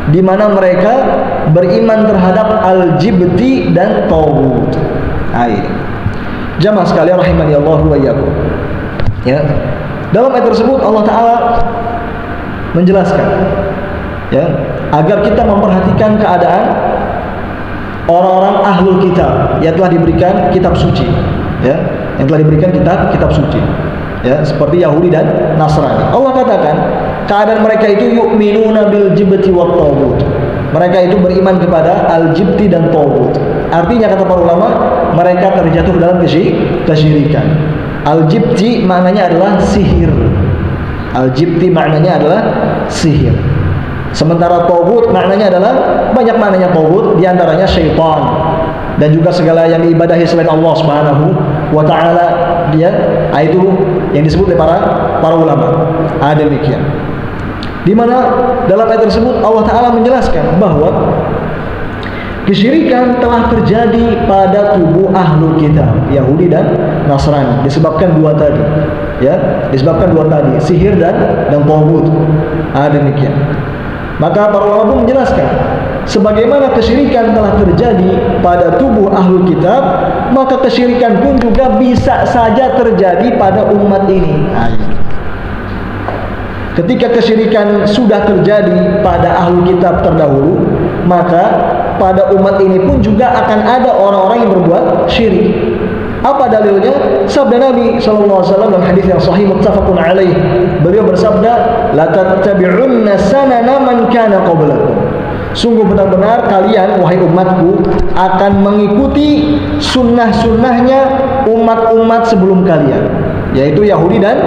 di mana mereka beriman terhadap al-jibti dan taghut. Jamaah sekalian rahimani Allah wa iyyakum. Ya. Dalam ayat tersebut Allah Ta'ala menjelaskan, ya, agar kita memperhatikan keadaan orang-orang ahlul kitab yang telah diberikan kitab suci, ya, yang telah diberikan kitab suci, ya, seperti Yahudi dan Nasrani. Allah katakan keadaan mereka itu yu'minuna bil jibti wat taghut. Mereka itu beriman kepada al-jibti dan taghut. Artinya, kata para ulama, mereka terjatuh dalam kesyirikan. Al-jibti maknanya adalah sihir. Al-jibti maknanya adalah sihir. Sementara taghut maknanya adalah, banyak maknanya taghut, di antaranya syaitan dan juga segala yang diibadahi selain Allah Subhanahu wa taala, dia itu yang disebut oleh para ulama. Demikian. Di mana dalam ayat tersebut Allah Ta'ala menjelaskan bahwa kesyirikan telah terjadi pada tubuh ahlul kitab, Yahudi dan Nasrani, disebabkan dua tadi, ya, disebabkan dua tadi, sihir dan taghut. Demikian. Maka para ulama pun menjelaskan, sebagaimana kesyirikan telah terjadi pada tubuh ahlul kitab, maka kesyirikan pun juga bisa saja terjadi pada umat ini. Ketika kesyirikan sudah terjadi pada ahlul kitab terdahulu, maka pada umat ini pun juga akan ada orang-orang yang berbuat syirik. Apa dalilnya? Sabda Nabi SAW dalam hadis yang sahih muttafaqun alaih. Beliau bersabda, la tattabi'unna sanana man kana qablakum. Sungguh benar-benar kalian, wahai umatku, akan mengikuti sunnah-sunnahnya umat-umat sebelum kalian, yaitu Yahudi dan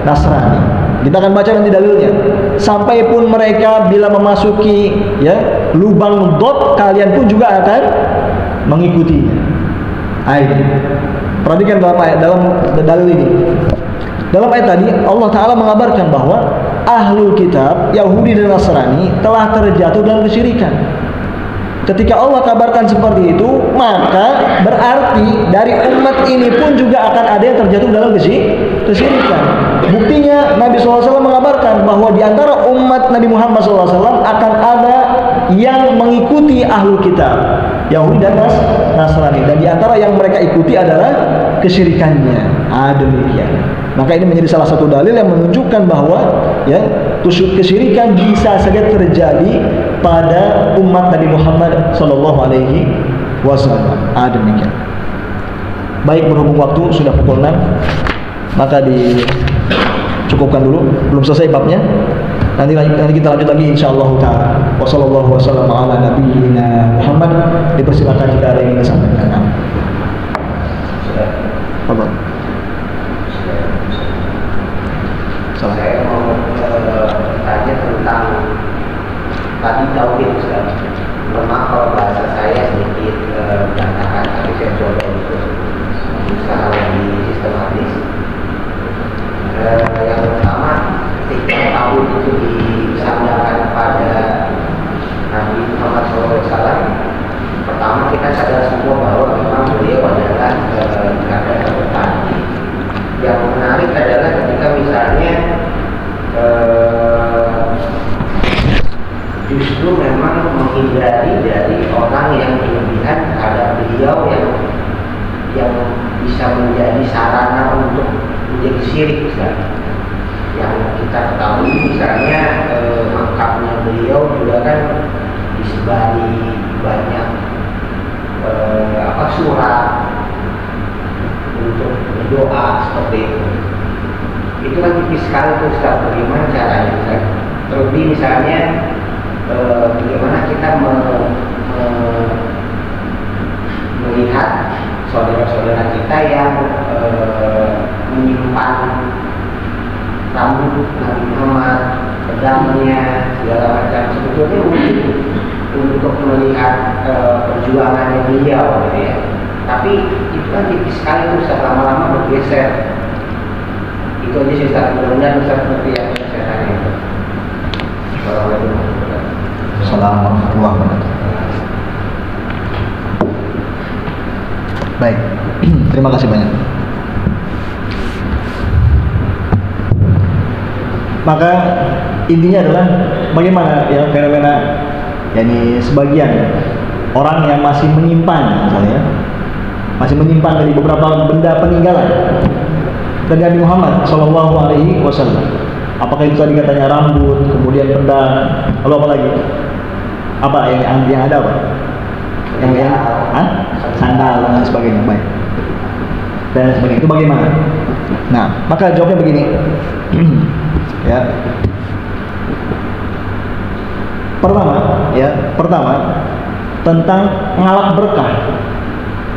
Nasrani. Kita akan baca nanti dalilnya. Sampai pun mereka bila memasuki ya lubang dot, kalian pun juga akan mengikutinya. Ayat. Perhatikan dalam dalil ini. Dalam ayat tadi Allah Ta'ala mengabarkan bahwa ahlul kitab, Yahudi dan Nasrani telah terjatuh dalam kesyirikan. Ketika Allah kabarkan seperti itu, maka berarti dari umat ini pun juga akan ada yang terjatuh dalam kesyirikan. Buktinya Nabi SAW mengabarkan bahwa di antara umat Nabi Muhammad SAW akan ada yang mengikuti ahlul kitab, Yahudi dan Nasrani, dan di antara yang mereka ikuti adalah kesyirikannya. Demikian. Maka ini menjadi salah satu dalil yang menunjukkan bahwa ya kesyirikan bisa saja terjadi pada umat Nabi Muhammad Sallallahu Alaihi Wasallam. Demikian. Baik, berhubung waktu sudah pukul 6, maka dicukupkan dulu. Belum selesai babnya. Nanti kita lanjut lagi insyaallah taala. Wassallallahu wasallam ala nabiyyina Muhammad. Dipersilakan jika ada yang ingin disampaikan. Apa? Saya mau tanya tentang tadi tauhid, Ustaz. Mohon maaf kalau bahasa saya sedikit berantakan, tapi saya coba untuk berusaha lebih sistematis. Yang pertama, ketika tauhid itu disandarkan kepada Nabi Muhammad SAW, pertama kita sadar semua bahwa memang beliau adalah garda terdepan. Yang menarik adalah ketika misalnya justru memang menghindari dari orang yang berlebihan terhadap beliau yang bisa menjadi sarana untuk menjadi syirik, Ustaz. Yang kita ketahui misalnya makamnya beliau juga kan disebari banyak surat untuk berdoa seperti itu. Itu kan tipis sekali tuh, Ustaz. Bagaimana caranya, Ustaz? Terlebih misalnya bagaimana kita melihat saudara-saudara kita yang menyimpan rambut Nabi Muhammad, pedangnya, segala macam, sebetulnya untuk melihat perjuangannya beliau, gitu ya. Tapi itu kan tipis sekali tuh, Ustaz, lama-lama bergeser. Itu aja sih, Ustaz. Mudah-mudahan Ustaz seperti yang saya tanya itu. Assalamualaikum warahmatullahi wabarakatuh. Baik, terima kasih banyak. Maka intinya adalah bagaimana ya fenomena, yakni sebagian orang yang masih menyimpan, misalnya masih menyimpan dari beberapa benda peninggalan dari Nabi Muhammad Shallallahu Alaihi Wasallam. Apakah itu tadi katanya rambut, kemudian pedang, lalu apa lagi? Apa yang ada apa? Yang sandal dan sebagainya, baik. Dan sebagainya itu bagaimana? Nah, maka jawabnya begini. Ya. Pertama tentang ngalap berkah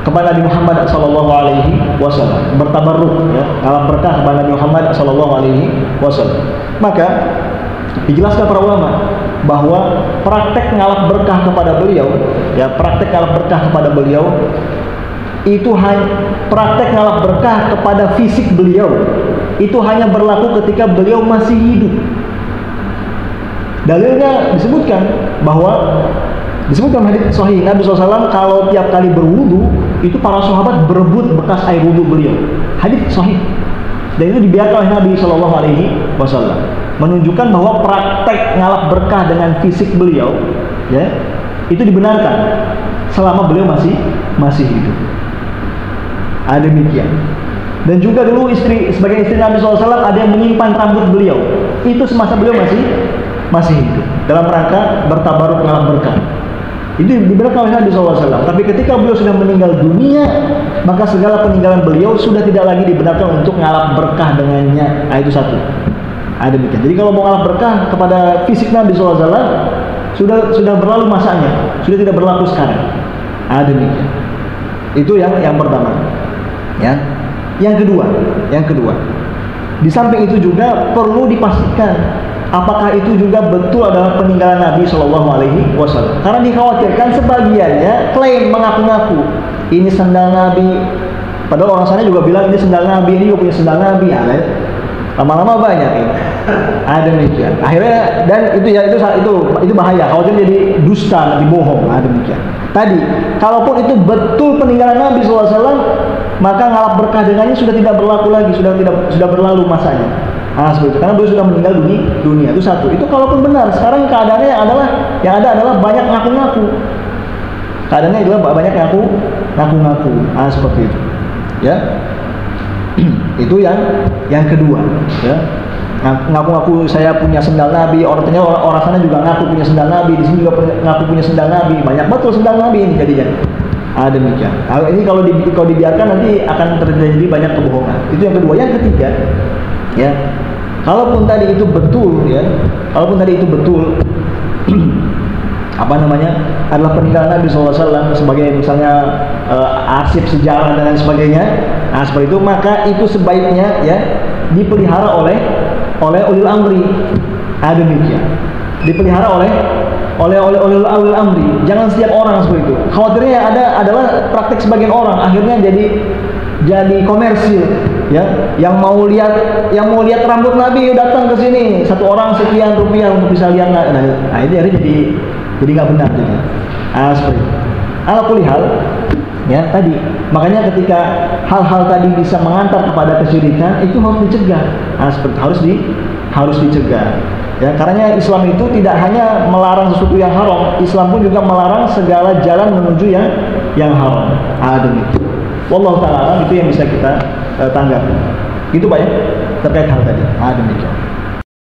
kepada Nabi Muhammad Sallallahu Alaihi Wasallam, bertabarruk, ya, ngalap berkah kepada Nabi Muhammad Sallallahu Alaihi Wasallam. Maka dijelaskan para ulama bahwa praktek ngalap berkah kepada beliau, ya, praktek ngalap berkah kepada beliau itu hanya praktek ngalap berkah kepada fisik beliau, itu hanya berlaku ketika beliau masih hidup. Dalilnya disebutkan bahwa disebutkan hadits sahih Nabi SAW kalau tiap kali berwudu itu para sahabat berebut bekas air wudu beliau. Hadits sahih. Dan itu dibiarkan oleh Nabi SAW, menunjukkan bahwa praktek ngalap berkah dengan fisik beliau, ya, itu dibenarkan selama beliau masih hidup. Demikian. Dan juga dulu sebagai istri Nabi SAW ada yang menyimpan rambut beliau. Itu semasa beliau masih hidup dalam rangka bertabaruk ngalap berkah. Itu dibenarkan oleh Nabi SAW. Tapi ketika beliau sudah meninggal dunia, maka segala peninggalan beliau sudah tidak lagi dibenarkan untuk ngalap berkah dengannya. Itu satu. Demikian. Jadi kalau mau ngalap berkah kepada fisik Nabi SAW sudah berlalu masanya, sudah tidak berlaku sekarang. Demikian. Itu yang pertama. Ya. Yang kedua, Di samping itu juga perlu dipastikan apakah itu juga betul adalah peninggalan Nabi Shallallahu Alaihi Wasallam. Karena dikhawatirkan sebagiannya klaim mengaku-ngaku ini sendal Nabi, padahal orang sana juga bilang ini sendal Nabi, ini juga punya sendal Nabi. Ya, lama-lama banyak ini. Ada demikian. Akhirnya dan itu bahaya. Khawatir jadi dusta, nanti bohong. Ada demikian. Tadi, kalaupun itu betul peninggalan Nabi SAW, maka ngalap berkah dengannya sudah tidak berlaku lagi, sudah berlalu masanya. Seperti itu. Karena beliau sudah meninggal dunia. Itu satu. Itu kalaupun benar. Sekarang keadaannya yang ada adalah banyak ngaku-ngaku. Keadaannya adalah banyak ngaku-ngaku. Seperti itu. Ya. Itu yang kedua. Ya. Ngaku-ngaku saya punya sendal Nabi, orang sana juga ngaku punya sendal Nabi, di sini juga ngaku punya sendal Nabi, banyak betul sendal Nabi ini jadinya. Demikian. Ini kalau dibiarkan nanti akan terjadi banyak kebohongan. Itu yang kedua. Yang ketiga, ya, kalaupun tadi itu betul, adalah peninggalan Nabi SAW sebagai misalnya arsip sejarah dan lain sebagainya. Seperti itu, maka itu sebaiknya ya dipelihara oleh ulil amri. Demikian. Dipelihara oleh ulil amri. Jangan setiap orang seperti itu. Khawatirnya yang ada adalah praktek sebagian orang, akhirnya jadi komersil, ya. Yang mau lihat rambut Nabi datang ke sini, satu orang sekian rupiah untuk bisa lihat. Nah, ini jadi nggak benar jadi. Seperti itu. Ala kulli hal, ya tadi. Makanya ketika hal-hal tadi bisa mengantar kepada kesyirikan, itu harus dicegah. Seperti harus dicegah. Ya, karena Islam itu tidak hanya melarang sesuatu yang haram, Islam pun juga melarang segala jalan menuju yang haram. Demikian. Wallahu ta'ala, itu yang bisa kita tanggapi. Gitu Pak ya, terkait hal tadi. Demikian.